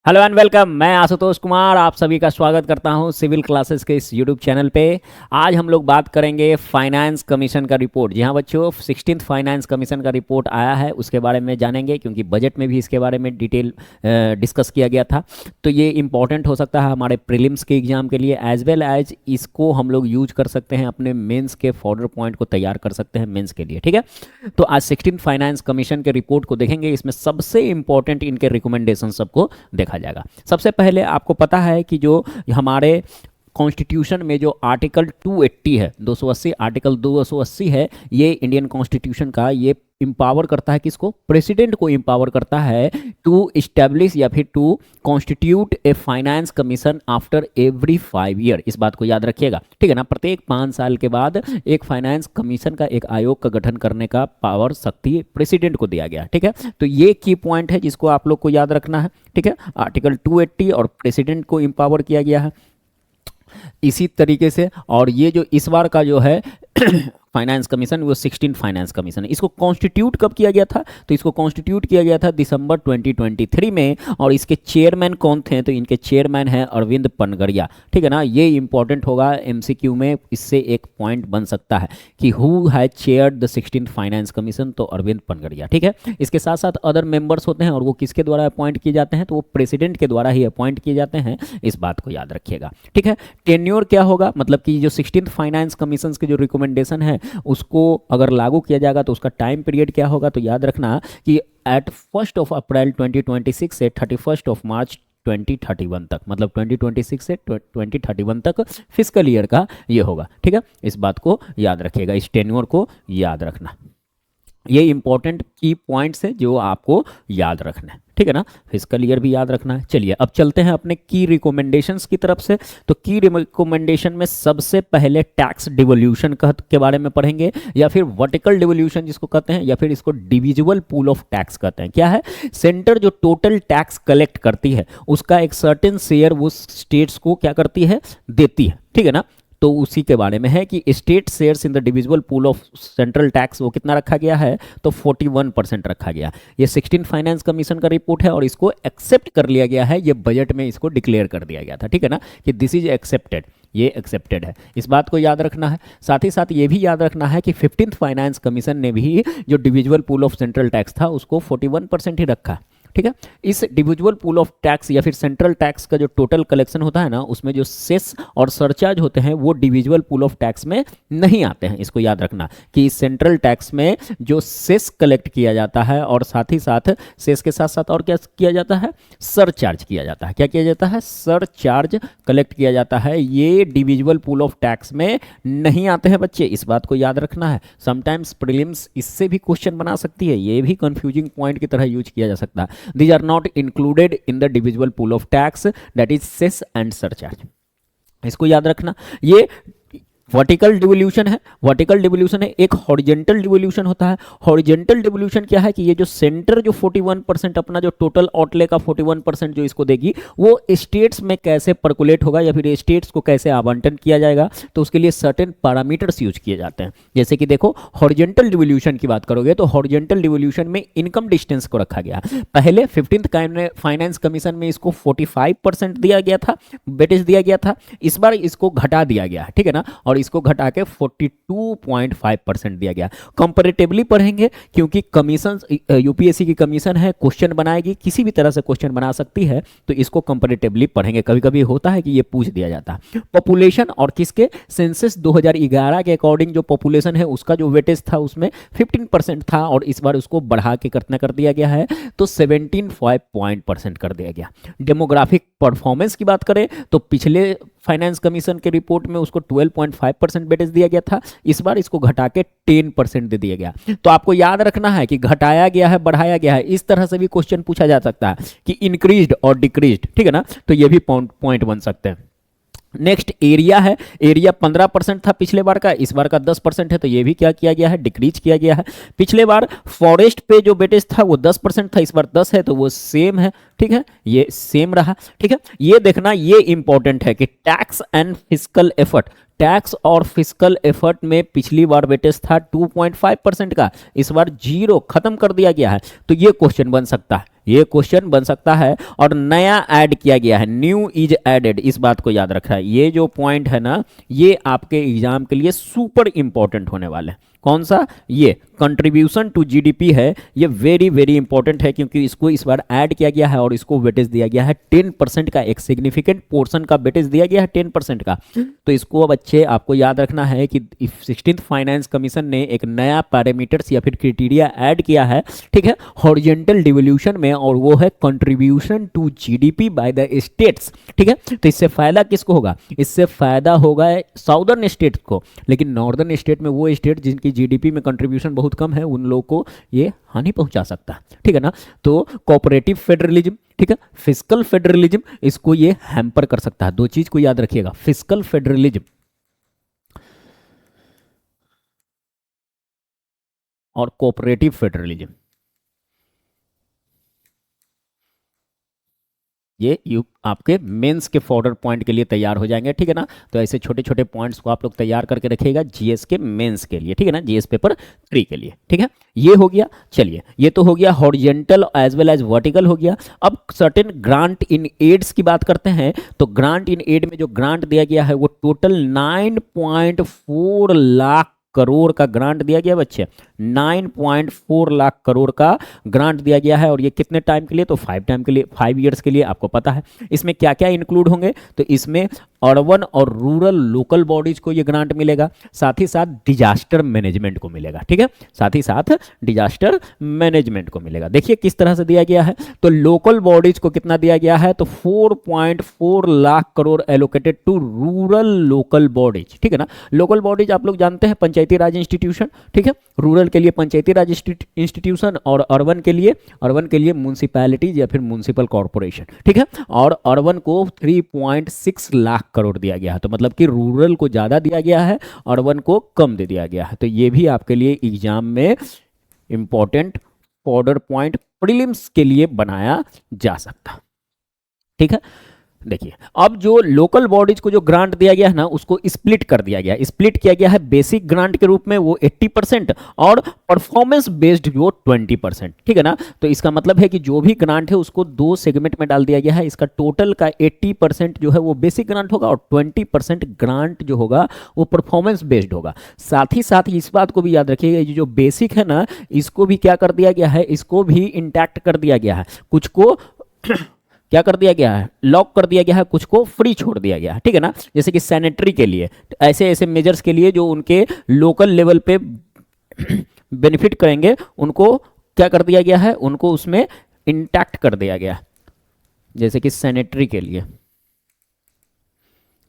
Hello and welcome. मैं आशुतोष कुमार आप सभी का स्वागत करता हूं सिविल क्लासेस के इस यूट्यूब चैनल पे। आज हम लोग बात करेंगे फाइनेंस कमीशन का रिपोर्ट। जी हाँ बच्चों, 16th फाइनेंस कमीशन का रिपोर्ट आया है, उसके बारे में जानेंगे क्योंकि बजट में भी इसके बारे में डिटेल डिस्कस किया गया था। तो ये इंपॉर्टेंट हो सकता है हमारे प्रीलिम्स के एग्जाम के लिए, एज वेल एज इसको हम लोग यूज कर सकते हैं अपने मेंस के फॉर्डर पॉइंट को तैयार कर सकते हैं मेंस के लिए। ठीक है, तो आज 16th फाइनेंस कमीशन के रिपोर्ट को देखेंगे। इसमें सबसे इंपॉर्टेंट इनके रिकमेंडेशन सबको देखा जाएगा। सबसे पहले आपको पता है कि जो हमारे कॉन्स्टिट्यूशन में जो आर्टिकल 280 है, 280 आर्टिकल 280 है, ये इंडियन कॉन्स्टिट्यूशन का ये इंपावर करता है किसको? प्रेसिडेंट को इंपावर करता है टू इस्टेब्लिश या फिर to constitute a finance commission after every 5 year. इस बात को याद रखिएगा, ठीक है ना। प्रत्येक 5 साल के बाद एक फाइनेंस कमीशन का, एक आयोग का गठन करने का पावर, शक्ति प्रेसिडेंट को दिया गया। ठीक है, तो ये की पॉइंट है जिसको आप लोग को याद रखना है। ठीक है, आर्टिकल 280 और प्रेसिडेंट को इंपावर किया गया है इसी तरीके से। और ये जो इस बार का जो है फाइनेंस कमीशन, वो 16 फाइनेंस कमीशन है। इसको कॉन्स्टिट्यूट कब किया गया था? तो इसको कॉन्स्टिट्यूट किया गया था दिसंबर 2023 में। और इसके चेयरमैन कौन थे? तो इनके चेयरमैन हैं अरविंद पनगड़िया। ठीक है ना, ये इंपॉर्टेंट होगा एमसीक्यू में, इससे एक पॉइंट बन सकता है कि who has chaired the 16th finance commission, तो अरविंद पनगड़िया। ठीक है, इसके साथ साथ अदर मेंबर्स होते हैं और वो किसके द्वारा अपॉइंट किए जाते हैं? तो वो प्रेसिडेंट के द्वारा ही अपॉइंट किए जाते हैं। इस बात को याद रखिएगा। ठीक है, टेन्योर क्या होगा? मतलब कि जो 16th फाइनेंस कमीशन के जो रिकमेंडेशन है उसको अगर लागू किया जाएगा तो उसका टाइम पीरियड क्या होगा? तो याद रखना कि एट 1 अप्रैल 2026 से 31 मार्च 2031 तक, मतलब 2026 से 2031 तक फिस्कल ईयर का ये होगा। ठीक है, इस बात को याद रखिएगा, इस टेन्योर को याद रखना। ये इंपॉर्टेंट की पॉइंट्स है जो आपको याद रखना है। ठीक है ना, फिस्कल ईयर भी याद रखना है। चलिए अब चलते हैं अपने की रिकमेंडेशंस की तरफ से। तो की रिकमेंडेशन में सबसे पहले टैक्स डिवोल्यूशन के बारे में पढ़ेंगे, या फिर वर्टिकल डिवोल्यूशन जिसको कहते हैं, या फिर इसको डिविजिबल पूल ऑफ टैक्स कहते हैं। क्या है? सेंटर जो टोटल टैक्स कलेक्ट करती है उसका एक सर्टेन शेयर वो स्टेट्स को क्या करती है? देती है। ठीक है ना, तो उसी के बारे में है कि state shares in the divisible pool of central tax वो कितना रखा गया है? तो 41% रखा गया। ये 16 फाइनेंस कमीशन का रिपोर्ट है और इसको एक्सेप्ट कर लिया गया है। ये बजट में इसको डिक्लेयर कर दिया गया था। ठीक है ना, कि दिस इज एक्सेप्टेड, ये एक्सेप्टेड है। इस बात को याद रखना है। साथ ही साथ ये भी याद रखना है कि 15th फाइनेंस कमीशन ने भी जो divisible pool of central tax था उसको 41% ही रखा। ठीक है, इस डिविजिबल पूल ऑफ टैक्स या फिर सेंट्रल टैक्स का जो टोटल कलेक्शन होता है ना, उसमें जो सेस और सरचार्ज होते हैं वो डिविजिबल पूल ऑफ टैक्स में नहीं आते हैं। इसको याद रखना कि सेंट्रल टैक्स में जो सेस कलेक्ट किया जाता है और साथ ही साथ सेस के साथ साथ और क्या किया जाता है? सरचार्ज किया जाता है। क्या किया जाता है? सरचार्ज कलेक्ट किया जाता है। ये डिविजिबल पूल ऑफ टैक्स में नहीं आते हैं बच्चे, इस बात को याद रखना है। समटाइम्स प्रीलिम्स इससे भी क्वेश्चन बना सकती है, ये भी कंफ्यूजिंग पॉइंट की तरह यूज किया जा सकता है। These are not included in the divisible pool of tax, that is cess and surcharge। इसको याद रखना। ये वर्टिकल डिवोल्यूशन है। वर्टिकल डिवोल्यूशन है, एक हॉरिजेंटल डिवोल्यूशन होता है। हॉरिजेंटल डिवोल्यूशन क्या है कि ये जो सेंटर जो 41% अपना जो टोटल आउटले का 41% जो इसको देगी वो स्टेट्स में कैसे परकुलेट होगा या फिर स्टेट्स को कैसे आवंटन किया जाएगा, तो उसके लिए सर्टेन पैरामीटर्स यूज किए जाते हैं। जैसे कि देखो, हॉरिजेंटल डिवोल्यूशन की बात करोगे तो हॉरिजेंटल डिवोल्यूशन में इनकम डिस्टेंस को रखा गया। पहले 15th फाइनेंस कमीशन में इसको 45% दिया गया था, वेटेज दिया गया था। इस बार इसको घटा दिया गया है। ठीक है ना, और इसको घटा के 42.5% दिया गया। कंपैरेटिवली पढ़ेंगे क्योंकि कमीशन, यूपीएससी की कमीशन है, क्वेश्चन बनाएगी, किसी भी तरह से क्वेश्चन बना सकती है, तो इसको कंपैरेटिवली पढ़ेंगे। कभी कभी होता है कि ये पूछ दिया जाता है। पॉपुलेशन और किसके? सेंसस 2011 के अकॉर्डिंग जो पॉपुलेशन है उसका जो वेटेज था उसमें 15% था और इस बार उसको बढ़ा के कितना कर दिया गया है? तो 17.5% कर दिया गया। डेमोग्राफिक परफॉर्मेंस की बात करें तो पिछले फाइनेंस कमीशन के रिपोर्ट में उसको 12.5% वेटेज दिया गया था, इस बार इसको घटा के 10% दे दिया गया। तो आपको याद रखना है कि घटाया गया है, बढ़ाया गया है, इस तरह से भी क्वेश्चन पूछा जा सकता है कि इंक्रीज्ड और डिक्रीज्ड। ठीक है ना, तो ये भी पॉइंट बन सकते हैं। नेक्स्ट एरिया है। एरिया 15% था पिछले बार का, इस बार का 10% है, तो ये भी क्या किया गया है? डिक्रीज किया गया है। पिछले बार फॉरेस्ट पे जो वेटेज था वो 10% था, इस बार 10 है, तो वो सेम है। ठीक है, ये सेम रहा। ठीक है, ये देखना, ये इंपॉर्टेंट है कि tax and fiscal effort, tax और फिस्कल एफर्ट में पिछली बार वेटेज था 2.5% का, इस बार जीरो खत्म कर दिया गया है। तो ये क्वेश्चन बन सकता है, ये क्वेश्चन बन सकता है। और नया ऐड किया गया है, न्यू इज एडेड, इस बात को याद रखना है। ये जो पॉइंट है ना, ये आपके एग्जाम के लिए सुपर इंपॉर्टेंट होने वाले हैं। कौन सा? ये कंट्रीब्यूशन टू जीडीपी है, ये वेरी वेरी इंपॉर्टेंट है, क्योंकि इसको इस बार ऐड किया गया है और इसको वेटेज दिया गया है 10% का, एक सिग्निफिकेंट पोर्शन का वेटेज दिया गया है 10% का। तो इसको अब अच्छे आपको याद रखना है कि 16th फाइनेंस कमीशन ने एक नया पैरामीटर्स या फिर क्राइटेरिया ऐड किया है, ठीक है, हॉरिजॉन्टल डिवोल्यूशन में, और वो है contribution to GDP by the states, ठीक है। तो इससे फायदा किसको होगा? इससे फायदा होगा साउदर्न स्टेट को, लेकिन नॉर्दर्न स्टेट में वो स्टेट जिनकी जीडीपी में कंट्रीब्यूशन बहुत कम है, उन लोगों को ये हानि पहुंचा सकता है, ठीक है ना। तो कोऑपरेटिव फेडरलिज्म, ठीक है, फिस्कल फेडरलिज्म, इसको ये हैम्पर कर सकता है। दो चीज को याद रखिएगा, फिस्कल फेडरलिज्म और कोऑपरेटिव फेडरलिज्म, ये आपके मेंस के फॉर्डर पॉइंट के लिए तैयार हो जाएंगे, ठीक है ना। तो ऐसे छोटे छोटे पॉइंट्स को आप लोग तैयार करके रखिएगा जीएस के मेंस के लिए, ठीक है ना, जीएस पेपर 3 के लिए, ठीक है। ये हो गया, चलिए ये तो हो गया horizontal as well as vertical हो गया। अब सर्टेन ग्रांट इन एड्स की बात करते हैं। तो ग्रांट इन एड में जो ग्रांट दिया गया है वो टोटल 9.4 लाख करोड़ का ग्रांट दिया गया बच्चे, 9.4 लाख करोड़ का ग्रांट दिया गया है। और ये कितने टाइम के लिए? तो 5 टाइम के लिए, 5 ईयर्स के लिए, आपको पता है। इसमें क्या क्या इंक्लूड होंगे? तो इसमें अर्बन और रूरल लोकल बॉडीज को ये ग्रांट मिलेगा, साथ ही साथ डिजास्टर मैनेजमेंट को मिलेगा, ठीक है, साथ ही साथ डिजास्टर मैनेजमेंट को मिलेगा। देखिए किस तरह से दिया गया है। तो लोकल बॉडीज को कितना दिया गया है? तो 4.4 lakh crore allocated to rural local bodies, ठीक है ना। लोकल बॉडीज आप लोग जानते हैं पंचायती राज इंस्टीट्यूशन, ठीक है, रूरल के लिए पंचायती राज इंस्टीट्यूशन, और अर्बन के लिए म्युनिसिपैलिटीज या फिर म्युनिसिपल कॉर्पोरेशन, ठीक है। और अर्बन को 3.6 लाख करोड़ दिया गया है। तो मतलब कि रूरल को ज्यादा दिया गया है, अर्बन को कम दे दिया गया है। तो ये भी आपके लिए एग्जाम में इंपॉर्टेंट बॉर्डर पॉइंट प्रीलिम्स के लिए बनाया जा सकता, ठीक है। देखिए अब जो लोकल बॉडीज को जो ग्रांट दिया गया है ना, उसको स्प्लिट कर दिया गया, स्प्लिट किया गया है बेसिक ग्रांट के रूप में वो 80% और परफॉर्मेंस बेस्ड वो 20%, ठीक है ना। तो इसका मतलब है कि जो भी ग्रांट है उसको 2 सेगमेंट में डाल दिया गया है। इसका टोटल का 80% जो है वो बेसिक ग्रांट होगा और 20% ग्रांट जो होगा वो परफॉर्मेंस बेस्ड होगा। साथ ही इस बात को भी याद रखिएगा, ये जो बेसिक है ना, इसको भी क्या कर दिया गया है? इसको भी इंटैक्ट कर दिया गया है। कुछ को क्या कर दिया गया है? लॉक कर दिया गया है, कुछ को फ्री छोड़ दिया गया है, ठीक है ना। जैसे कि सैनिटरी के लिए, ऐसे ऐसे मेजर्स के लिए जो उनके लोकल लेवल पे बेनिफिट करेंगे, उनको क्या कर दिया गया है? उनको उसमें इंटैक्ट कर दिया गया, जैसे कि सैनिटरी के लिए,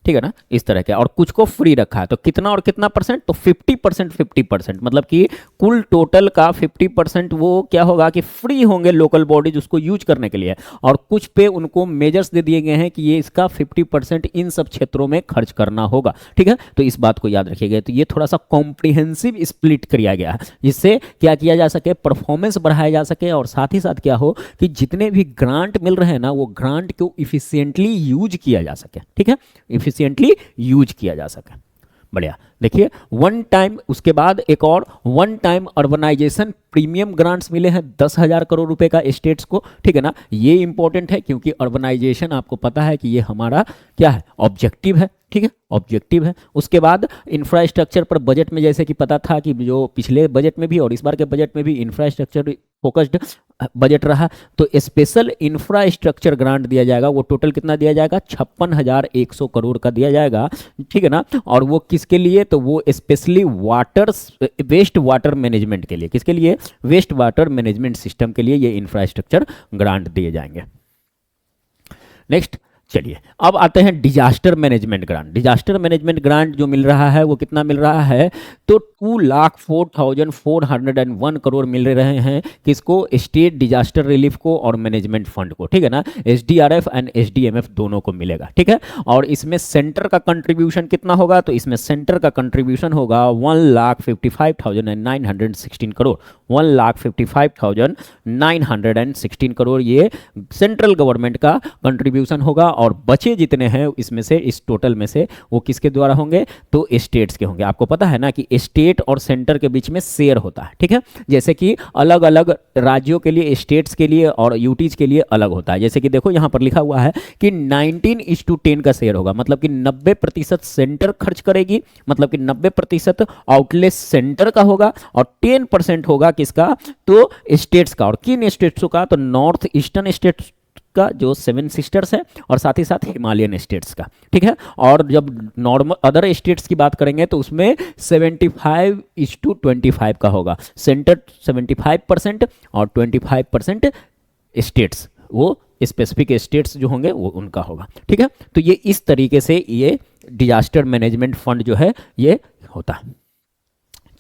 ठीक है ना, इस तरह के। और कुछ को फ्री रखा है। तो कितना और कितना परसेंट? तो 50%, 50%, मतलब कि कुल टोटल का 50% वो क्या होगा कि फ्री होंगे लोकल बॉडीज उसको यूज करने के लिए, और कुछ पे उनको मेजर्स दे दिए गए हैं कि ये इसका 50% इन सब क्षेत्रों में खर्च करना होगा, ठीक है। तो इस बात को याद रखिएगा। तो ये थोड़ा सा कॉम्प्रिहेंसिव स्प्लिट किया गया है, जिससे क्या किया जा सके? परफॉर्मेंस बढ़ाया जा सके, और साथ ही साथ क्या हो कि जितने भी ग्रांट मिल रहे हैं ना, वो ग्रांट को इफिशियंटली यूज किया जा सके, ठीक है, इफिशिएंटली यूज किया जा सके। बढ़िया। देखिए वन टाइम, उसके बाद एक और one time urbanisation premium grants मिले हैं 10,000 करोड़ रुपए का स्टेट्स को, ठीक है ना। ये इंपॉर्टेंट है क्योंकि अर्बनाइजेशन आपको पता है कि ये हमारा क्या है? ऑब्जेक्टिव है, ठीक है, ऑब्जेक्टिव है। उसके बाद इंफ्रास्ट्रक्चर पर बजट में जैसे कि पता था कि जो पिछले बजट में भी और इस बार के बजट में भी इंफ्रास्ट्रक्चर फोकस्ड बजट रहा, तो स्पेशल इंफ्रास्ट्रक्चर ग्रांट दिया जाएगा। वो टोटल कितना दिया जाएगा? 56,100 करोड़ का दिया जाएगा, ठीक है ना। और वो किसके लिए? तो वो specially water, waste water management के लिए। किसके लिए? वेस्ट वाटर मैनेजमेंट सिस्टम के लिए ये इंफ्रास्ट्रक्चर ग्रांट दिए जाएंगे। नेक्स्ट चलिए अब आते हैं disaster management grant. Disaster management grant जो मिल रहा है वो कितना मिल रहा है? तो 2,04,401 करोड़ मिल रहे हैं किसको, स्टेट डिजास्टर रिलीफ को और मैनेजमेंट फंड को, ठीक है ना, एसडीआरएफ एंड एसडीएमएफ दोनों को मिलेगा, ठीक है। और इसमें सेंटर का कंट्रीब्यूशन कितना होगा, तो इसमें सेंटर का कंट्रीब्यूशन होगा 1,55,916 करोड़, 1,55,916 करोड़ ये सेंट्रल गवर्नमेंट का कंट्रीब्यूशन होगा। और बचे जितने हैं इसमें से, इस टोटल में से, वो किसके द्वारा होंगे, तो स्टेट्स के होंगे। आपको पता है ना कि स्टेट और सेंटर के बीच में शेयर होता है, ठीक है। जैसे कि अलग अलग राज्यों के लिए, स्टेट्स के लिए और यूटीज के लिए अलग होता है। जैसे कि देखो यहाँ पर लिखा हुआ है कि 19:10 का शेयर होगा, मतलब कि 90% सेंटर खर्च करेगी, मतलब कि 90% आउटलेट सेंटर का होगा और 10% होगा किसका, तो स्टेट्स का। और किन स्टेट्स का, तो नॉर्थ ईस्टर्न स्टेट्स का जो 7 सिस्टर्स है और साथ ही साथ हिमालयन स्टेट्स का, ठीक है। और जब नॉर्मल अदर स्टेट्स की बात करेंगे तो उसमें 75:25 का होगा, सेंटर 75% और 25% स्टेट्स, वो स्पेसिफिक स्टेट्स जो होंगे वो उनका होगा, ठीक है। तो ये इस तरीके से ये डिजास्टर मैनेजमेंट फंड जो है ये होता है।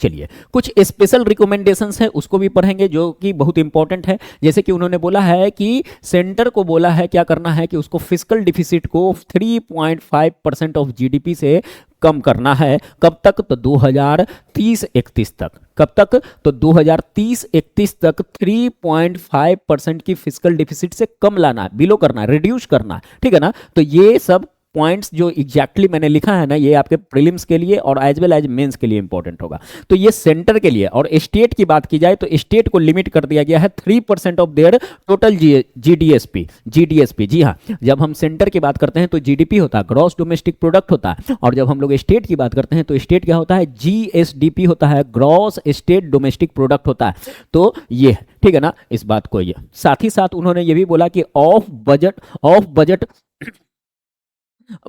चलिए कुछ स्पेशल रिकमेंडेशंस है उसको भी पढ़ेंगे जो कि बहुत इंपॉर्टेंट है। जैसे कि उन्होंने बोला है कि सेंटर को बोला है क्या करना है कि उसको फिस्कल डिफिसिट को 3.5% ऑफ जीडीपी से कम करना है। कब तक, तो 2030-31 तक। कब तक, तो 2030-31 तक 3.5% की फिस्कल डिफिसिट से कम लाना है, बिलो करना है, रिड्यूस करना है, ठीक है ना। तो ये सब पॉइंट्स जो एग्जैक्टली मैंने लिखा है ना, ये आपके प्रीलिम्स के लिए और एज वेल एज मेंस के लिए इंपॉर्टेंट होगा। तो ये सेंटर के लिए। और स्टेट की बात की जाए तो स्टेट को लिमिट कर दिया गया है 3% ऑफ देयर टोटल जीडीएसपी। जी हाँ, जब हम सेंटर की बात करते हैं तो जीडीपी होता है, ग्रॉस डोमेस्टिक प्रोडक्ट होता है। और जब हम लोग स्टेट की बात करते हैं तो स्टेट क्या होता है, जीएसडीपी होता है, ग्रॉस स्टेट डोमेस्टिक प्रोडक्ट होता है। तो ये ठीक है ना, इस बात को ये साथ ही साथ उन्होंने ये भी बोला कि ऑफ बजट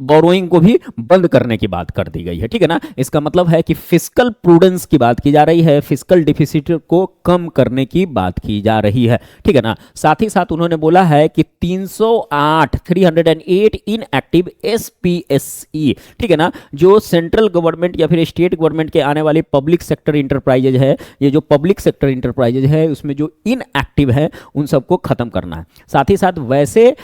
बोरोइंग को भी बंद करने की बात कर दी गई है, ठीक है ना। इसका मतलब है कि फिस्कल प्रूडेंस की बात की जा रही है, फिस्कल डिफिसिट को कम करने की बात की जा रही है, ठीक है ना। साथ ही साथ उन्होंने बोला है कि 308 इनएक्टिव एसपीएसई, ठीक है ना, जो सेंट्रल गवर्नमेंट या फिर स्टेट गवर्नमेंट के आने वाले पब्लिक सेक्टर इंटरप्राइजेज है, ये जो पब्लिक सेक्टर इंटरप्राइजेज है उसमें जो इनएक्टिव है उन सबको खत्म करना है। साथ ही साथ वैसे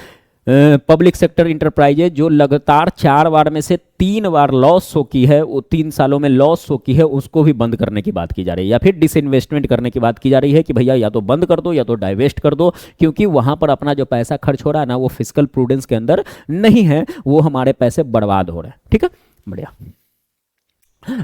पब्लिक सेक्टर इंटरप्राइजेज जो लगातार 4 बार में से 3 बार लॉस शो की है, वो 3 सालों में लॉस शो की है, उसको भी बंद करने की बात की जा रही है। या फिर डिसइन्वेस्टमेंट करने की बात की जा रही है कि भैया या तो बंद कर दो या तो डाइवेस्ट कर दो, क्योंकि वहां पर अपना जो पैसा खर्च हो रहा है ना वो फिस्कल प्रूडेंस के अंदर नहीं है, वो हमारे पैसे बर्बाद हो रहे हैं, ठीक है, बढ़िया।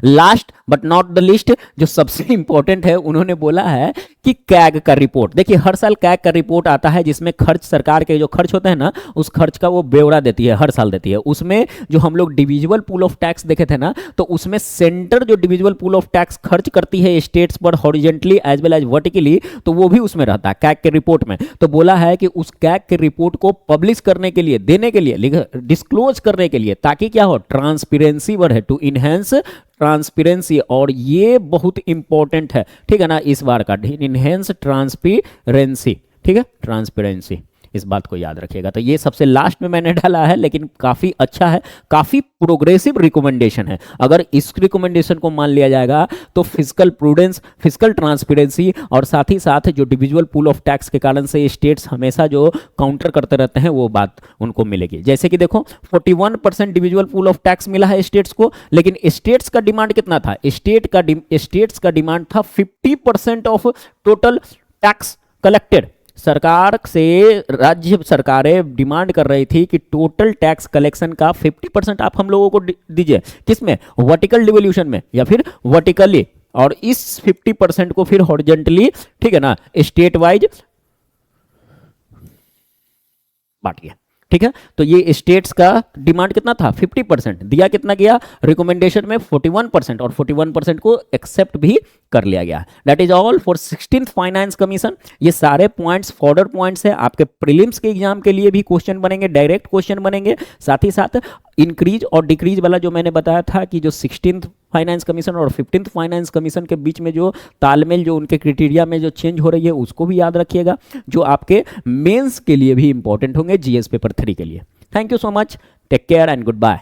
Last but not the list, जो सबसे इंपॉर्टेंट है, उन्होंने बोला है कि कैग का रिपोर्ट। देखिए हर साल कैग का रिपोर्ट आता है जिसमें खर्च, सरकार के जो खर्च होते हैं ना उस खर्च का वो ब्यौरा देती है, हर साल देती है। उसमें जो हम लोग डिविजिबल पूल ऑफ टैक्स देखे थे ना, तो उसमें सेंटर जो डिविजिबल पूल ऑफ टैक्स खर्च करती है स्टेट्स पर horizontally as well as vertically, तो वो भी उसमें रहता है कैग के रिपोर्ट में। तो बोला है कि उस कैग के रिपोर्ट को पब्लिश करने के लिए, देने के लिए, डिस्क्लोज करने के लिए, ताकि क्या हो, ट्रांसपेरेंसी बढ़े, टू इनहेंस ट्रांसपेरेंसी। और ये बहुत इंपॉर्टेंट है, ठीक है ना, इस बार का इनहेंस ट्रांसपेरेंसी, ठीक है, ट्रांसपेरेंसी, इस बात को याद रखिएगा। तो ये सबसे लास्ट में मैंने डाला है, लेकिन काफी अच्छा है, काफी प्रोग्रेसिव रिकमेंडेशन है। अगर इस रिकमेंडेशन को मान लिया जाएगा तो फिस्कल प्रूडेंस, फिस्कल ट्रांसपेरेंसी और साथ ही साथ जो डिविजुअल पूल ऑफ टैक्स के कारण से स्टेट्स हमेशा जो काउंटर करते रहते हैं वो बात उनको मिलेगी। जैसे कि देखो 41% डिविजुअल पूल ऑफ टैक्स मिला है स्टेट्स को, लेकिन स्टेट्स का डिमांड कितना था, स्टेट्स का डिमांड था 50% ऑफ टोटल टैक्स कलेक्टेड। सरकार से राज्य सरकारें डिमांड कर रही थी कि टोटल टैक्स कलेक्शन का 50% आप हम लोगों को दीजिए, किसमें, वर्टिकल डिवोल्यूशन में या फिर वर्टिकली, और इस 50% को फिर हॉरिजॉन्टली, ठीक है ना, स्टेट वाइज बांटिए, ठीक है। तो ये स्टेट्स का डिमांड कितना था, 50%, दिया कितना गया रिकमेंडेशन में 41%, और 41% को एक्सेप्ट भी कर लिया गया। That is all for 16th finance commission. ये सारे पॉइंट्स फॉर्डर पॉइंट्स है, आपके प्रीलिम्स के एग्जाम के लिए भी क्वेश्चन बनेंगे, डायरेक्ट क्वेश्चन बनेंगे। साथ ही साथ इंक्रीज और डिक्रीज वाला जो मैंने बताया था कि जो 16th फाइनेंस कमीशन और 15th फाइनेंस कमीशन के बीच में जो तालमेल, जो उनके क्राइटेरिया में जो चेंज हो रही है, उसको भी याद रखिएगा, जो आपके मेंस के लिए भी इंपॉर्टेंट होंगे, जीएस पेपर 3 के लिए। Thank you so much, take care and good bye.